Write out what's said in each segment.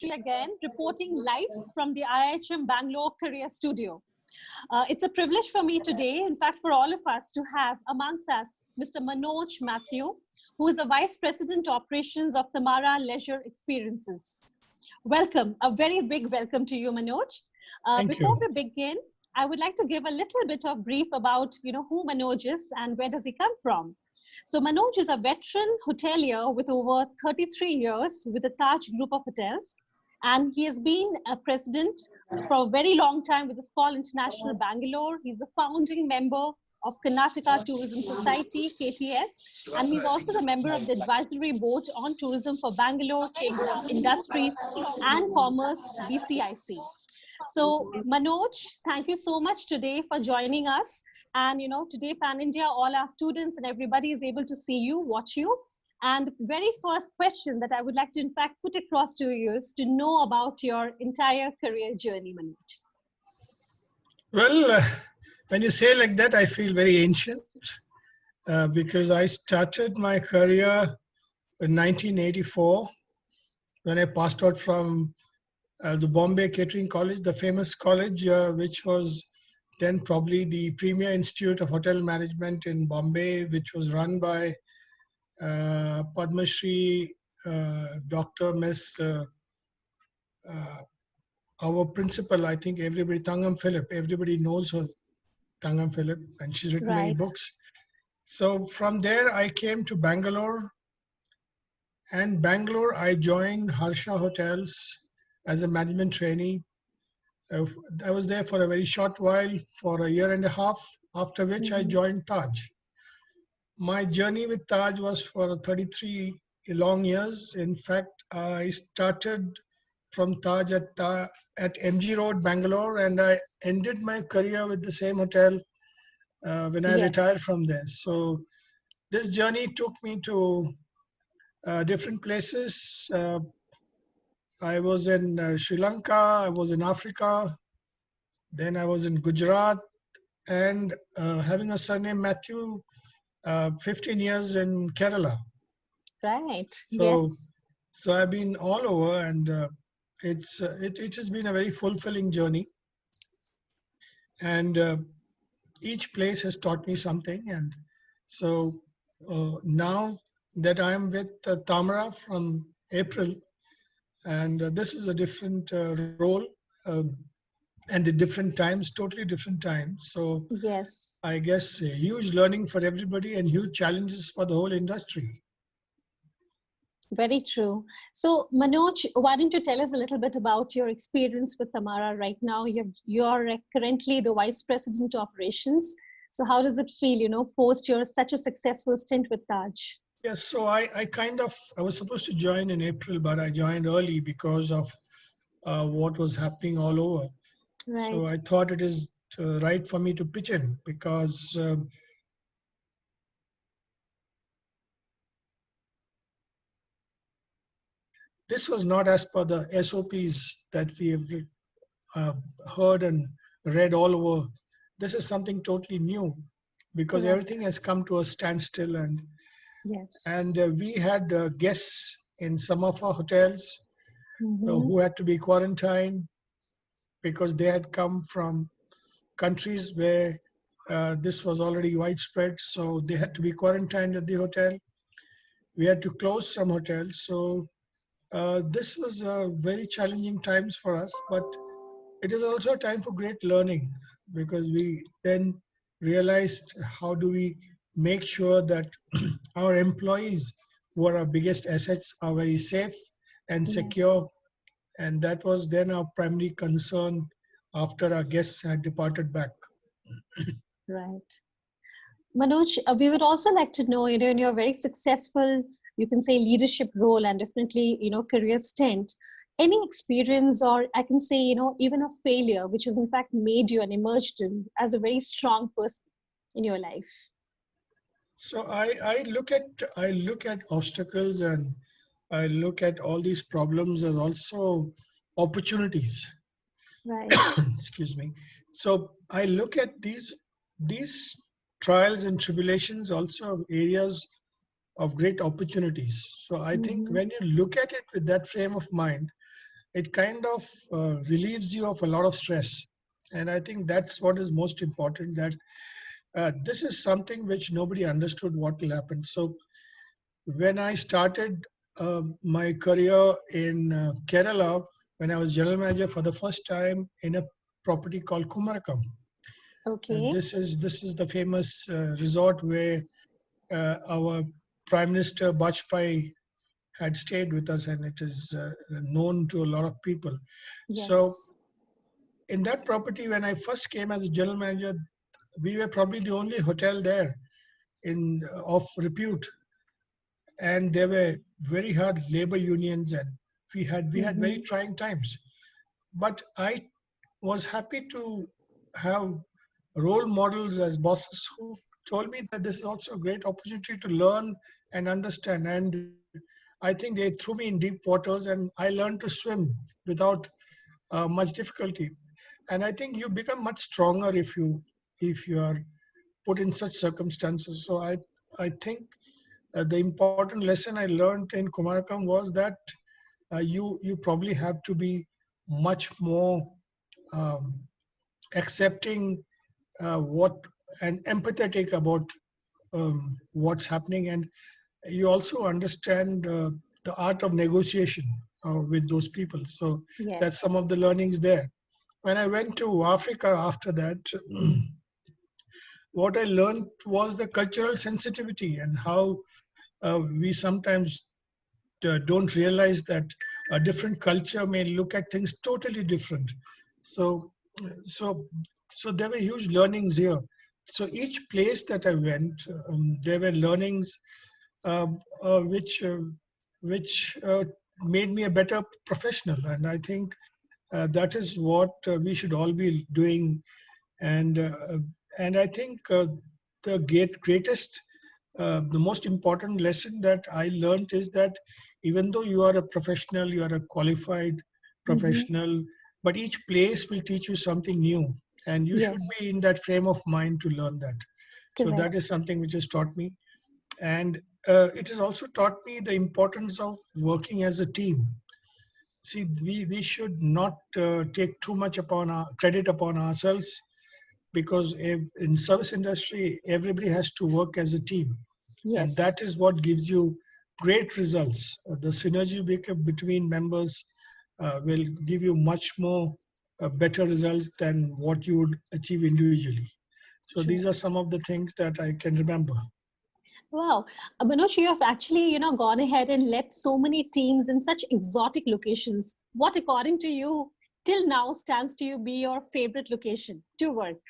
again, reporting live from the IHM Bangalore Career Studio. It's a privilege for me today, in fact, for all of us, to have amongst us Mr. Manoj Mathew, who is a Vice President Operations of Tamara Leisure Experiences. Welcome, a very big welcome to you, Manoj. Before we begin, I would like to give a little bit of brief about, who Manoj is and where does he come from. So Manoj is a veteran hotelier with over 33 years with the Taj Group of Hotels. And he has been a president for a very long time with the Squall International Bangalore. He's a founding member of Karnataka Tourism Society, KTS. And he's also the member of the advisory board on tourism for Bangalore Chamber of Industries and Commerce, BCIC. So Manoj, thank you so much today for joining us. And today Pan India, all our students and everybody is able to see you, watch you. And the very first question that I would like to in fact put across to you is to know about your entire career journey, Manoj. Well, when you say like that, I feel very ancient because I started my career in 1984 when I passed out from the Bombay Catering College, the famous college, which was then probably the premier institute of hotel management in Bombay, which was run by Padma Shri, Dr. Miss, our principal, I think everybody, Tangam Philip, everybody knows her, Tangam Philip, and she's written many books. So from there, I came to Bangalore. And Bangalore, I joined Harsha Hotels as a management trainee. I was there for a very short while, for a year and a half, after which I joined Taj. My journey with Taj was for 33 long years. In fact, I started from Taj at MG Road, Bangalore, and I ended my career with the same hotel when I retired from there. So this journey took me to different places. I was in Sri Lanka, I was in Africa, then I was in Gujarat, and having a surname Mathew, 15 years in Kerala. Right. So I've been all over, and it has been a very fulfilling journey. And each place has taught me something. And so now that I'm with Tamara from April, and this is a different role and the different times, totally different times. So I guess a huge learning for everybody and huge challenges for the whole industry. Very true. So Manoj, why don't you tell us a little bit about your experience with Tamara right now? You're currently the Vice President Operations. So how does it feel, post your such a successful stint with Taj? Yes, so I was supposed to join in April, but I joined early because of what was happening all over. Right. So I thought it is right for me to pitch in because this was not as per the SOPs that we have heard and read all over. This is something totally new because everything has come to a standstill, and we had guests in some of our hotels who had to be quarantined because they had come from countries where this was already widespread. So they had to be quarantined at the hotel. We had to close some hotels. So this was very challenging times for us, but it is also a time for great learning because we then realized how do we make sure that our employees, who are our biggest assets, are very safe and secure. And that was then our primary concern after our guests had departed back. Right. Manoj, we would also like to know, in your very successful, you can say, leadership role and definitely, career stint, any experience or I can say, even a failure, which has in fact made you and emerged as a very strong person in your life? So I look at obstacles and I look at all these problems as also opportunities. Right. Excuse me. So I look at these trials and tribulations also areas of great opportunities. So I think when you look at it with that frame of mind, it kind of relieves you of a lot of stress. And I think that's what is most important, that this is something which nobody understood what will happen. So when I started my career in Kerala, when I was general manager for the first time in a property called Kumarakam. Okay. This is the famous resort where our Prime Minister Bajpayee had stayed with us, and it is known to a lot of people. So Yes. in that property, when I first came as a general manager, we were probably the only hotel there in of repute, and there were very hard labor unions, and we had very Mm-hmm. trying times. But I was happy to have role models as bosses who told me that this is also a great opportunity to learn and understand. And I think they threw me in deep waters, and I learned to swim without much difficulty. And I think you become much stronger if you are put in such circumstances. So I think the important lesson I learned in Kumarakam was that you probably have to be much more um, accepting what and empathetic about what's happening, and you also understand the art of negotiation with those people. So that's some of Yes. the learnings there. When I went to Africa after that, what I learned was the cultural sensitivity and how we sometimes don't realize that a different culture may look at things totally different. So, so, so there were huge learnings here. So each place that I went, there were learnings uh, uh, which uh, which made me a better professional, and I think that is what we should all be doing. And and I think the greatest the most important lesson that I learned is that even though you are a professional, you are a qualified Mm-hmm. professional, but each place will teach you something new, and you should be in Yes. that frame of mind to learn that. So that is Correct. something which has taught me, and it has also taught me the importance of working as a team. See, we should not take too much upon our credit upon ourselves, because in service industry everybody has to work as a team, and that Yes. is what gives you great results. The synergy between members will give you much more better results than what you would achieve individually. So these True. are some of the things that I can remember. Wow. Manoj, you have actually, gone ahead and led so many teams in such exotic locations. What, according to you, till now stands to you be your favorite location to work?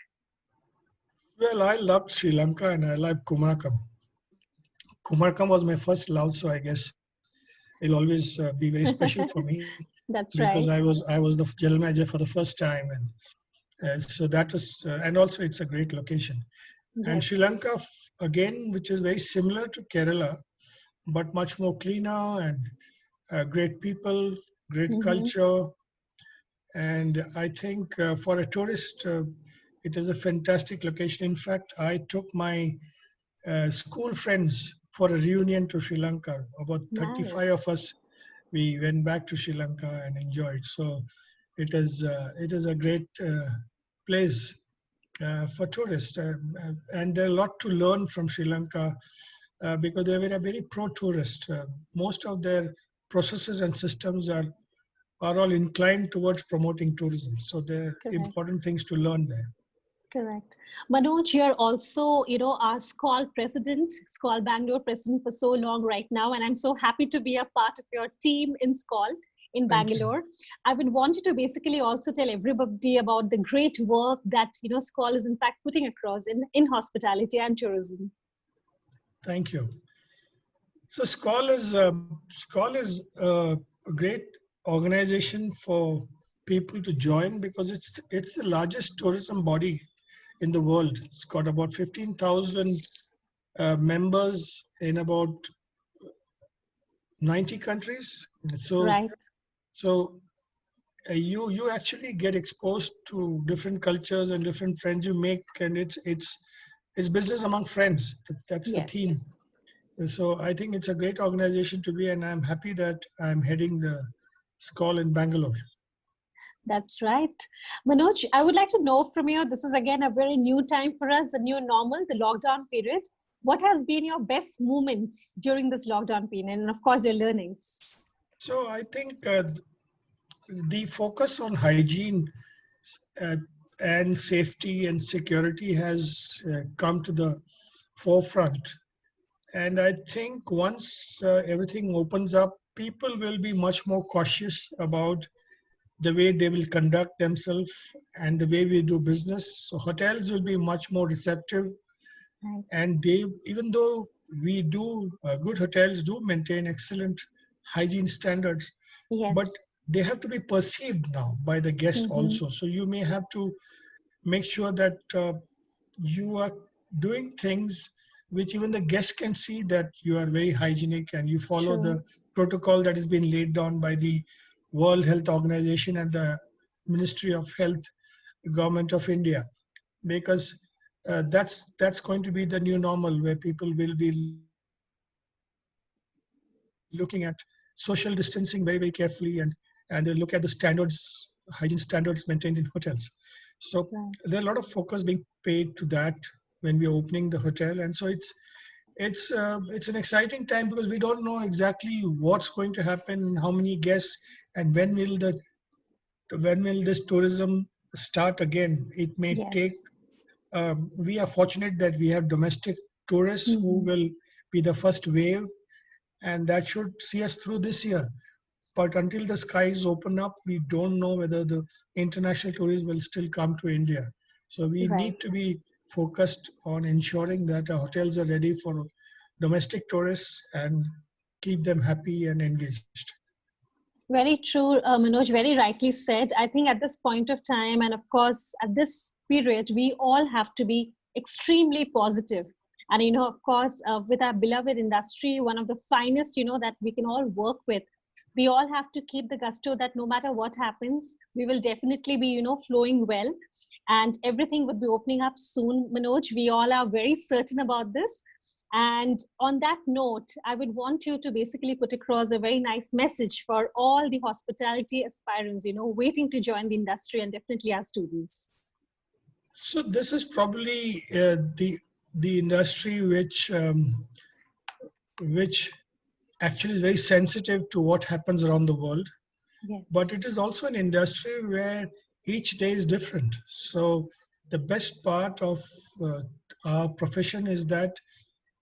Well, I loved Sri Lanka and I loved Kumarakam. Kumarakam was my first love, so I guess it'll always be very special for me, That's because right. I was the general manager for the first time, and so that was, and also it's a great location. And Sri Yes. Lanka, again, which is very similar to Kerala, but much more cleaner, and great people, great Mm-hmm. culture. And I think for a tourist, it is a fantastic location. In fact, I took my school friends for a reunion to Sri Lanka. About 35 of Nice. us, we went back to Sri Lanka and enjoyed. So it is a great place for tourists. And there are a lot to learn from Sri Lanka because they were a very pro-tourist. Most of their processes and systems are all inclined towards promoting tourism. So there are Correct. important things to learn there. Correct. Manoj, you're also, our Squall president, Squall Bangalore president for so long right now. And I'm so happy to be a part of your team in Squall in Thank you. Bangalore. I would want you to basically also tell everybody about the great work that, Squall is in fact putting across in hospitality and tourism. Thank you. So Squall is a great organization for people to join, because it's the largest tourism body in the world. It's got about 15,000 members in about 90 countries. So Right. so you actually get exposed to different cultures and different friends you make, and it's business among friends. That's the theme. Yes. So I think it's a great organization to be, and I'm happy that I'm heading Squall in Bangalore. That's right. Manoj, I would like to know from you, this is again a very new time for us, a new normal, the lockdown period. What has been your best moments during this lockdown period? And of course, your learnings. So I think the focus on hygiene uh, and safety and security has come to the forefront. And I think once everything opens up, people will be much more cautious about the way they will conduct themselves and the way we do business. So hotels will be much more receptive, Right. and they, even though we do good hotels do maintain excellent hygiene standards, but Yes. they have to be perceived now by the guest Mm-hmm. also. So you may have to make sure that you are doing things which even the guest can see that you are very hygienic and you follow True. the protocol that has been laid down by the World Health Organization and the Ministry of Health, Government of India, because that's going to be the new normal, where people will be looking at social distancing very, very carefully, and they'll look at the hygiene standards maintained in hotels. So there are a lot of Right. focus being paid to that when we are opening the hotel, and so it's an exciting time because we don't know exactly what's going to happen, how many guests, and when will this tourism start again. It may take. Yes. We are fortunate that we have domestic tourists who Mm-hmm. will be the first wave, and that should see us through this year. But until the skies open up, we don't know whether the international tourists will still come to India. So we Right. need to be focused on ensuring that our hotels are ready for domestic tourists and keep them happy and engaged. Very true, Manoj, very rightly said. I think at this point of time, and of course, at this period, we all have to be extremely positive. And, of course, with our beloved industry, one of the finest, that we can all work with, we all have to keep the gusto that no matter what happens, we will definitely be, flowing well. And everything would be opening up soon, Manoj. We all are very certain about this. And on that note, I would want you to basically put across a very nice message for all the hospitality aspirants, waiting to join the industry, and definitely our students. So this is probably the industry which actually is very sensitive to what happens around the world, but it Yes. is also an industry where each day is different. So the best part of our profession is that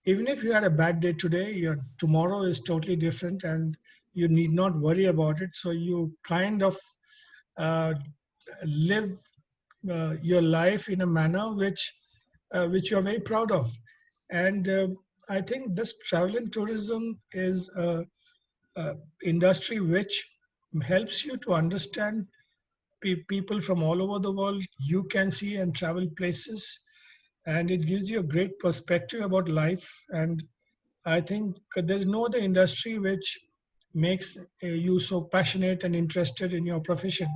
even if you had a bad day today, your tomorrow is totally different, and you need not worry about it. So you kind of uh, live your life in a manner which you are very proud of. And I think this travel and tourism is a industry which helps you to understand people from all over the world. You can see and travel places, and it gives you a great perspective about life. And I think there's no other industry which makes you so passionate and interested in your profession.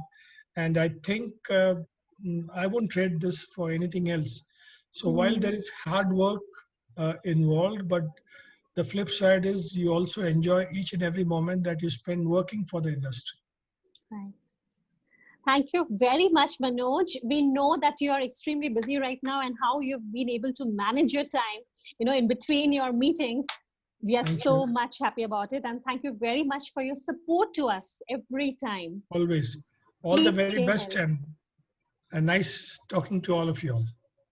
And I think I won't trade this for anything else. So while there Mm, is hard work involved, but the flip side is you also enjoy each and every moment that you spend working for the industry. right. Thank you very much, Manoj. We know that you are extremely busy right now, and how you've been able to manage your time, in between your meetings. We are Thank you. so much happy about it. And thank you very much for your support to us every time. Always. All the Please very stay best, healthy. and nice talking to all of you all.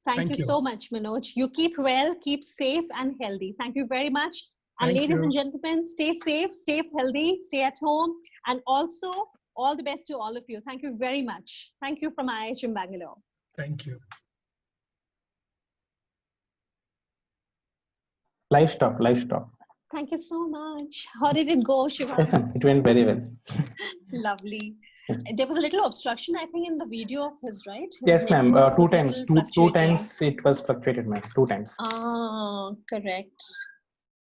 Thank you Thank you. so much, Manoj. You keep well, keep safe and healthy. Thank you very much. And Thank ladies and you. gentlemen, stay safe, stay healthy, stay at home. And also, all the best to all of you. Thank you very much. Thank you from IHM Bangalore. Thank you. Livestock, livestock. Thank you so much. How did it go, Shiva? Yes, ma'am. It went very well. Lovely. Yes, There was a little obstruction, I think, in the video of his, right? His yes, ma'am. network Two was a times, little two fluctuating. times it was fluctuated, ma'am. Two times. Ah, correct.